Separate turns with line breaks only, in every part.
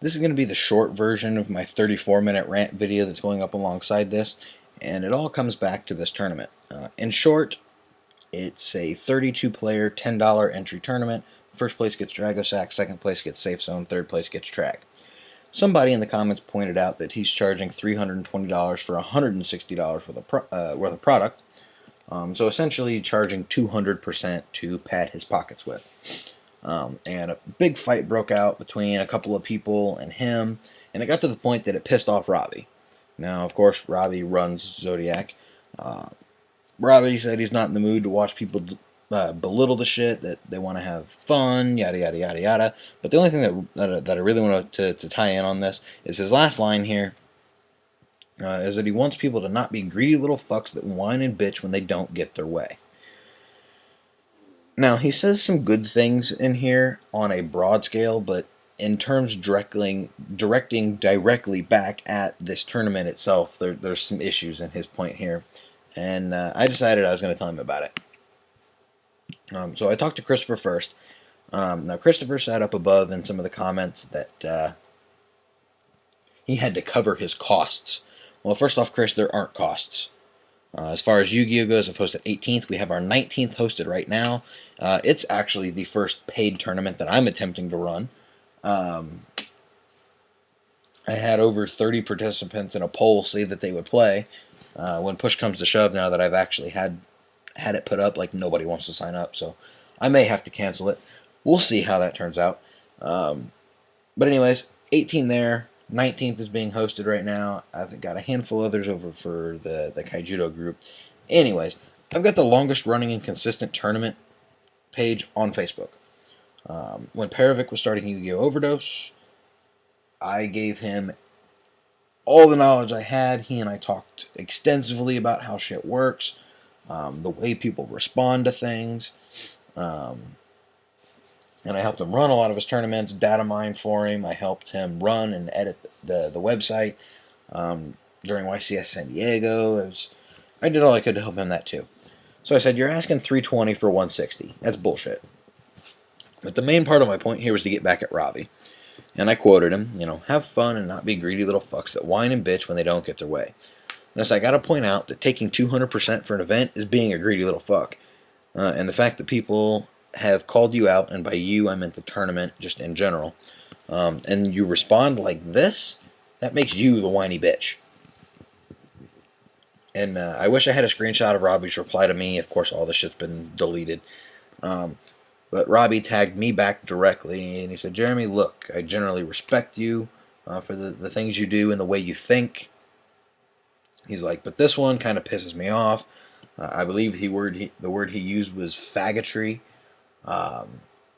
This is going to be the short version of my 34-minute rant video that's going up alongside this, and it all comes back to this tournament. In short, it's a 32-player, $10 entry tournament. First place gets Dragosack, second place gets Safe Zone, third place gets Track. Somebody in the comments pointed out that he's charging $320 for $160 worth of product, so essentially charging 200% to pad his pockets with. And a big fight broke out between a couple of people and him, and it got to the point that it pissed off Robbie. Now, of course, Robbie runs Zodiac. Robbie said he's not in the mood to watch people belittle the shit, that they want to have fun, yada, yada, yada, yada. But the only thing that I really want to tie in on this is his last line here, is that he wants people to not be greedy little fucks that whine and bitch when they don't get their way. Now, he says some good things in here on a broad scale, but in terms directing directly back at this tournament itself, there's some issues in his point here. And I decided I was going to tell him about it. So I talked to Christopher first. Now, Christopher sat up above in some of the comments that he had to cover his costs. Well, first off, Chris, there aren't costs. As far as Yu-Gi-Oh goes, I've hosted 18th. We have our 19th hosted right now. It's actually the first paid tournament that I'm attempting to run. I had over 30 participants in a poll say that they would play. When push comes to shove, now that I've actually had it put up, like, nobody wants to sign up, so I may have to cancel it. We'll see how that turns out. But anyways, 18 there. 19th is being hosted right now. I've got a handful of others over for the Kaijudo group. Anyways, I've got the longest running and consistent tournament page on Facebook. When Perovic was starting Yu-Gi-Oh! Overdose, I gave him all the knowledge I had. He and I talked extensively about how shit works, the way people respond to things, and I helped him run a lot of his tournaments, data mine for him. I helped him run and edit the website during YCS San Diego. I did all I could to help him that too. So I said, you're asking $320 for $160. That's bullshit. But the main part of my point here was to get back at Robbie. And I quoted him, have fun and not be greedy little fucks that whine and bitch when they don't get their way. And so I got to point out that taking 200% for an event is being a greedy little fuck. And the fact that people have called you out, and by you I meant the tournament just in general, and you respond like this, that makes you the whiny bitch. And I wish I had a screenshot of Robbie's reply to me. Of course, all this shit's been deleted. But Robbie tagged me back directly, and he said, Jeremy, look, I generally respect you for the things you do and the way you think. He's like, but this one kind of pisses me off. I believe the word he used was faggotry,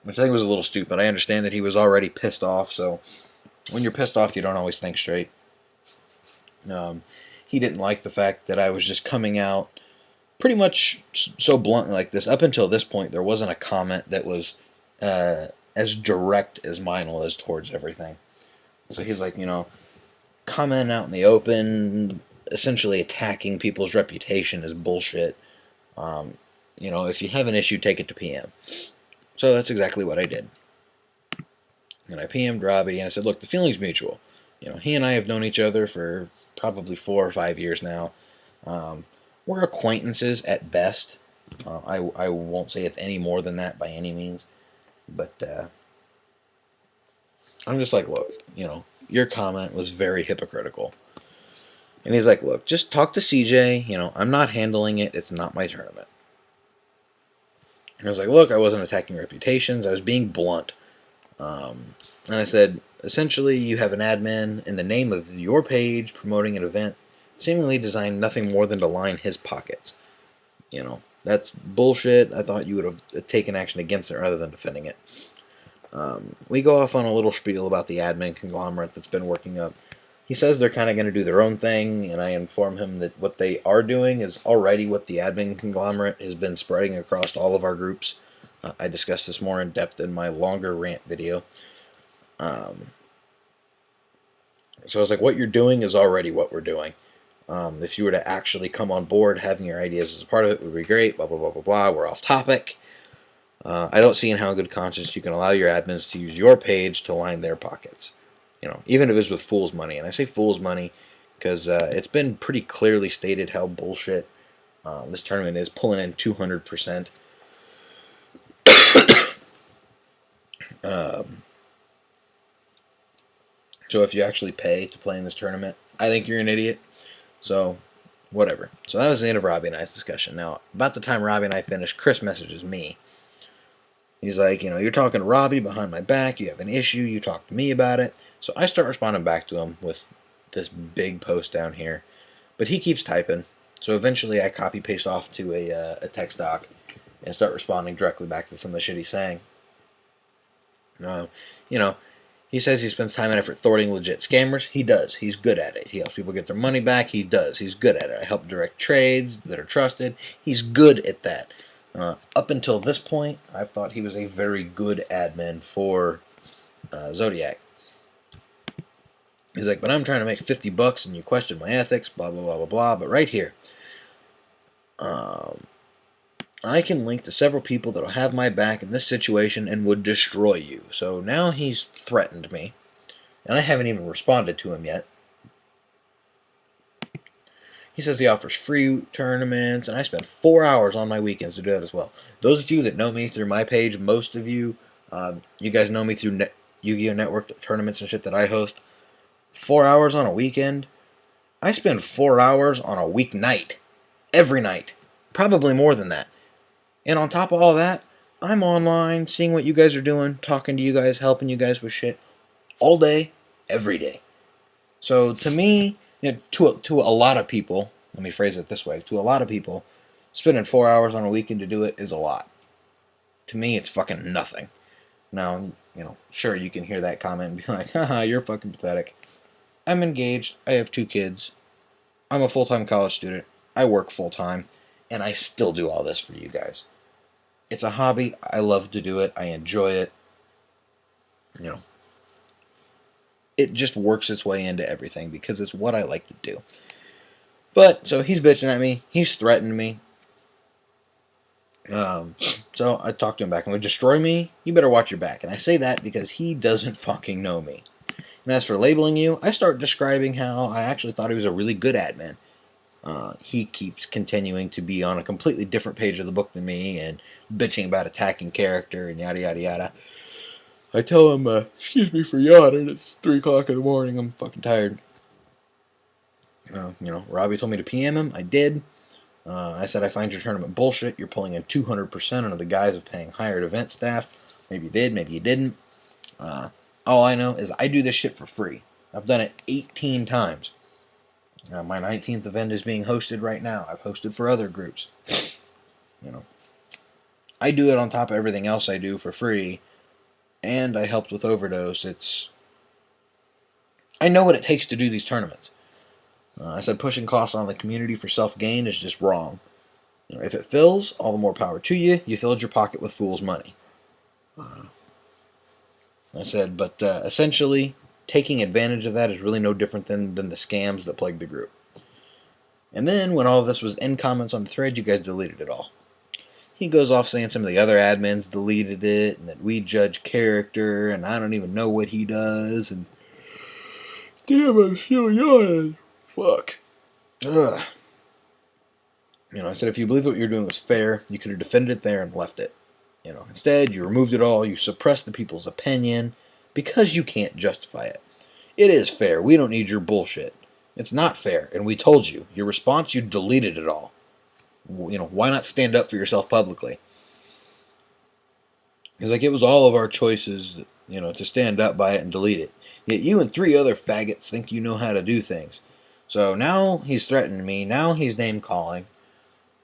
which I think was a little stupid. I understand that he was already pissed off, so when you're pissed off, you don't always think straight. He didn't like the fact that I was just coming out pretty much so bluntly like this. Up until this point, there wasn't a comment that was as direct as mine was towards everything. So he's like, commenting out in the open, essentially attacking people's reputation is bullshit. If you have an issue, take it to PM. So that's exactly what I did. And I PM'd Robbie, and I said, look, the feeling's mutual. He and I have known each other for probably 4 or 5 years now. We're acquaintances at best. I won't say it's any more than that by any means. But I'm just like, look, your comment was very hypocritical. And he's like, look, just talk to CJ. I'm not handling it. It's not my tournament. And I was like, look, I wasn't attacking reputations. I was being blunt. And I said, essentially, you have an admin in the name of your page promoting an event seemingly designed nothing more than to line his pockets. That's bullshit. I thought you would have taken action against it rather than defending it. We go off on a little spiel about the admin conglomerate that's been working up. He says they're kind of going to do their own thing, and I inform him that what they are doing is already what the admin conglomerate has been spreading across all of our groups. I discussed this more in depth in my longer rant video. So I was like, what you're doing is already what we're doing. If you were to actually come on board, having your ideas as a part of it would be great, blah, blah, blah, blah, blah. We're off topic. I don't see in how good conscience you can allow your admins to use your page to line their pockets. even if it was with fool's money. And I say fool's money because it's been pretty clearly stated how bullshit this tournament is, pulling in 200%. So if you actually pay to play in this tournament, I think you're an idiot. So, whatever. So that was the end of Robbie and I's discussion. Now, about the time Robbie and I finished, Chris messages me. He's like, you're talking to Robbie behind my back. You have an issue. You talk to me about it. So I start responding back to him with this big post down here. But he keeps typing. So eventually I copy paste off to a text doc and start responding directly back to some of the shit he's saying. He says he spends time and effort thwarting legit scammers. He does. He's good at it. He helps people get their money back. He does. He's good at it. I help direct trades that are trusted. He's good at that. Up until this point, I've thought he was a very good admin for Zodiac. He's like, but I'm trying to make $50 and you question my ethics, blah, blah, blah, blah, blah. But right here, I can link to several people that will have my back in this situation and would destroy you. So now he's threatened me, and I haven't even responded to him yet. He says he offers free tournaments, and I spend 4 hours on my weekends to do that as well. Those of you that know me through my page, most of you, you guys know me through Yu-Gi-Oh! Network tournaments and shit that I host. 4 hours on a weekend? I spend 4 hours on a weeknight. Every night. Probably more than that. And on top of all that, I'm online, seeing what you guys are doing, talking to you guys, helping you guys with shit. All day, every day. So to me, to a lot of people, let me phrase it this way, to a lot of people, spending 4 hours on a weekend to do it is a lot. To me, it's fucking nothing. Now, sure, you can hear that comment and be like, haha, you're fucking pathetic. I'm engaged. I have 2 kids. I'm a full-time college student. I work full-time. And I still do all this for you guys. It's a hobby. I love to do it. I enjoy it. It just works its way into everything because it's what I like to do. But, so he's bitching at me. He's threatened me. So I talked to him back. I'm like, destroy me? You better watch your back. And I say that because he doesn't fucking know me. And as for labeling you, I start describing how I actually thought he was a really good admin. He keeps continuing to be on a completely different page of the book than me and bitching about attacking character and yada yada yada. I tell him, excuse me for yawning, it's 3 o'clock in the morning, I'm fucking tired. Robbie told me to PM him, I did. I said, I find your tournament bullshit, you're pulling in 200% under the guise of paying hired event staff. Maybe you did, maybe you didn't. All I know is I do this shit for free. I've done it 18 times. My 19th event is being hosted right now. I've hosted for other groups. I do it on top of everything else I do for free. And I helped with Overdose. I know what it takes to do these tournaments. I said pushing costs on the community for self-gain is just wrong. If it fills, all the more power to you. You filled your pocket with fool's money. I said, but essentially, taking advantage of that is really no different than the scams that plague the group. And then, when all of this was in comments on the thread, you guys deleted it all. He goes off saying some of the other admins deleted it, and that we judge character, and I don't even know what he does, and... Damn, I'm still yawning. Fuck. Ugh. I said, if you believe what you're doing was fair, you could have defended it there and left it. Instead, you removed it all, you suppressed the people's opinion, because you can't justify it. It is fair, we don't need your bullshit. It's not fair, and we told you. Your response, you deleted it all. Why not stand up for yourself publicly? He's like, it was all of our choices, to stand up by it and delete it. Yet you and 3 other faggots think you know how to do things. So now he's threatening me, now he's name-calling.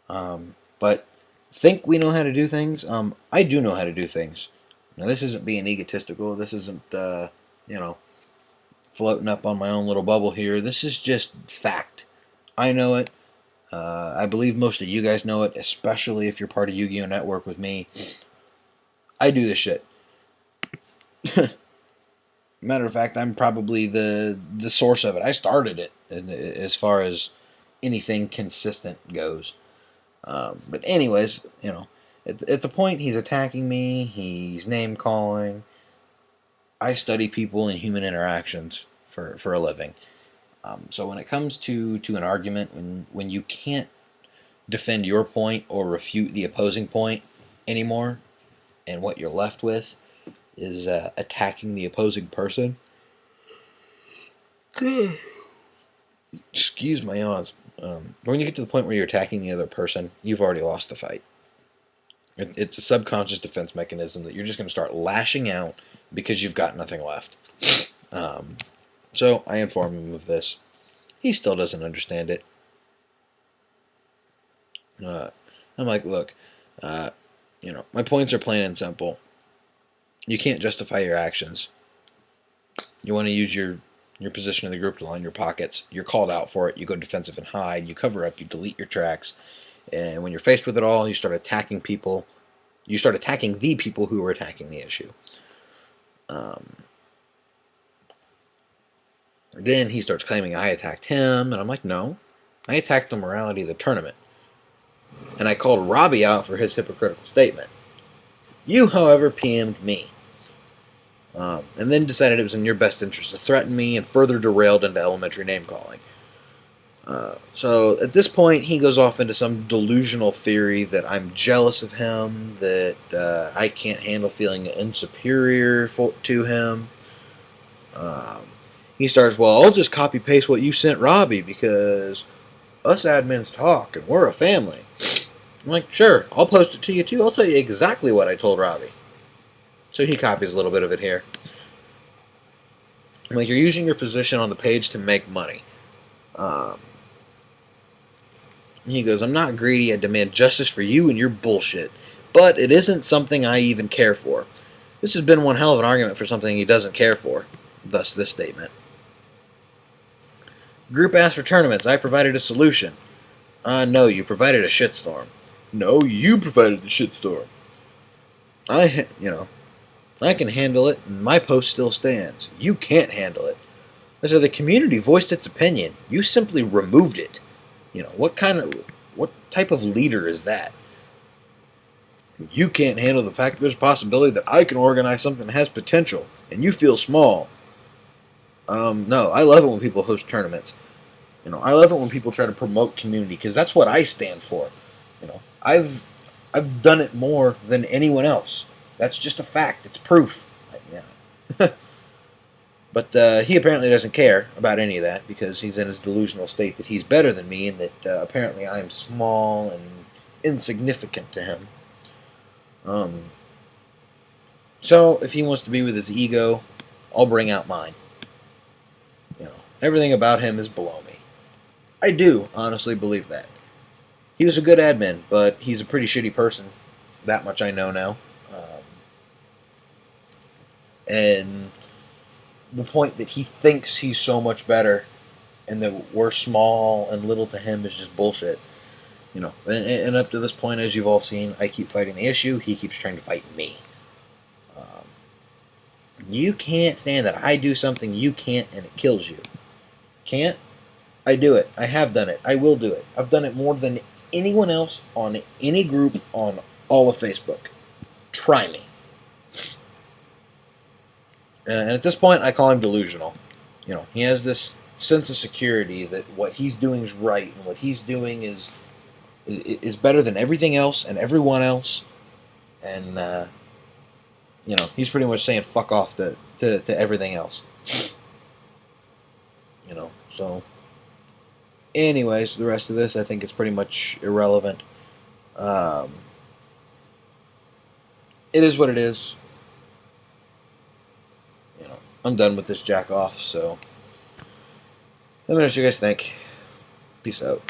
But think we know how to do things? I do know how to do things. Now, this isn't being egotistical. This isn't, floating up on my own little bubble here. This is just fact. I know it. I believe most of you guys know it, especially if you're part of Yu-Gi-Oh! Network with me. I do this shit. Matter of fact, I'm probably the source of it. I started it, as far as anything consistent goes. But anyways, at the point he's attacking me, he's name-calling. I study people and human interactions for a living. So when it comes to an argument, when you can't defend your point or refute the opposing point anymore, and what you're left with is attacking the opposing person. Excuse my yawns. When you get to the point where you're attacking the other person, you've already lost the fight. It's a subconscious defense mechanism that you're just going to start lashing out because you've got nothing left. So I inform him of this. He still doesn't understand it. I'm like, look, my points are plain and simple. You can't justify your actions. You want to use your position in the group to line your pockets. You're called out for it. You go defensive and hide. You cover up. You delete your tracks. And when you're faced with it all, you start attacking people. You start attacking the people who are attacking the issue. Then he starts claiming I attacked him, and I'm like, no. I attacked the morality of the tournament. And I called Robbie out for his hypocritical statement. You, however, PM'd me. And then decided it was in your best interest to threaten me and further derailed into elementary name-calling. So at this point, he goes off into some delusional theory that I'm jealous of him, that I can't handle feeling insuperior to him. He starts, well, I'll just copy-paste what you sent Robbie because us admins talk and we're a family. I'm like, sure, I'll post it to you too. I'll tell you exactly what I told Robbie. So he copies a little bit of it here. I'm like, you're using your position on the page to make money. He goes, I'm not greedy. I demand justice for you and your bullshit. But it isn't something I even care for. This has been one hell of an argument for something he doesn't care for. Thus this statement. Group asked for tournaments. I provided a solution. No, you provided a shitstorm. No, you provided the shitstorm. I can handle it, and my post still stands. You can't handle it. I said the community voiced its opinion. You simply removed it. What type of leader is that? You can't handle the fact that there's a possibility that I can organize something that has potential, and you feel small. No, I love it when people host tournaments. I love it when people try to promote community because that's what I stand for. I've done it more than anyone else. That's just a fact. It's proof. Yeah. But he apparently doesn't care about any of that because he's in his delusional state that he's better than me and that apparently I am small and insignificant to him. So if he wants to be with his ego, I'll bring out mine. Everything about him is below me. I do honestly believe that. He was a good admin, but he's a pretty shitty person. That much I know now. And the point that he thinks he's so much better and that we're small and little to him is just bullshit. And up to this point, as you've all seen, I keep fighting the issue. He keeps trying to fight me. You can't stand that I do something you can't and it kills you. Can't? I do it. I have done it. I will do it. I've done it more than anyone else on any group on all of Facebook. Try me. And at this point, I call him delusional. He has this sense of security that what he's doing is right and what he's doing is better than everything else and everyone else. And, he's pretty much saying fuck off to everything else. So anyways, the rest of this I think is pretty much irrelevant. It is what it is. I'm done with this jack off, so let me know what you guys think. Peace out.